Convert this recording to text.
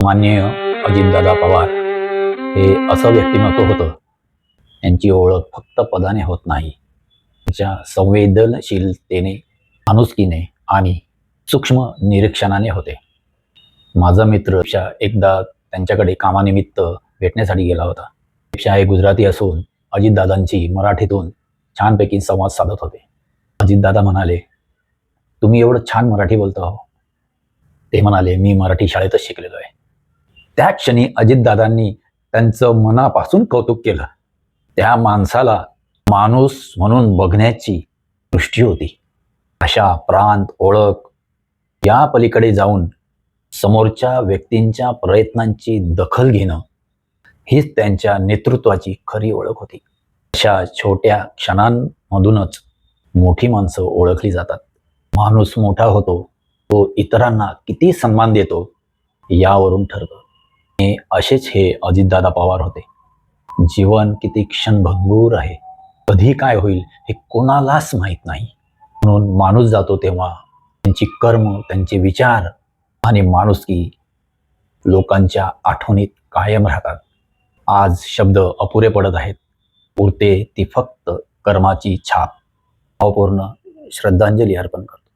माननीय अजितदादा पवार हे असं व्यक्तिमत्व होतं, यांची ओळख फक्त पदाने होत नाही. त्यांच्या संवेदनशीलतेने, माणुसकीने आणि सूक्ष्म निरीक्षणाने होते. माझा मित्र एकदा त्यांच्याकडे कामानिमित्त भेटण्यासाठी गेला होता. हे गुजराती असून अजितदादांची मराठीतून छानपैकी संवाद साधत होते. अजितदादा म्हणाले, "तुम्ही एवढं छान मराठी बोलता हो." ते म्हणाले, "मी मराठी शाळेतच शिकलेलो आहे." त्या क्षणी अजितदादांनी त्यांचं मनापासून कौतुक केलं. त्या माणसाला माणूस म्हणून बघण्याची दृष्टी होती. भाषा, प्रांत, ओळख या पलीकडे जाऊन समोरच्या व्यक्तींच्या प्रयत्नांची दखल घेणं हीच त्यांच्या नेतृत्वाची खरी ओळख होती. अशा छोट्या क्षणांमधूनच मोठी माणसं ओळखली जातात. माणूस मोठा होतो, तो इतरांना किती सन्मान देतो यावरून ठरतं. असेच हे अजितदादा पवार होते. जीवन किती क्षणभंगूर आहे, कधी काय होईल हे कोणालाच माहीत नाही. म्हणून माणूस जातो तेव्हा त्यांची कर्म, त्यांचे विचार आणि माणुसकी लोकांच्या आठवणीत कायम राहतात. आज शब्द अपुरे पडत आहेत, उरते ती फक्त कर्माची छाप. भावपूर्ण श्रद्धांजली अर्पण करतो.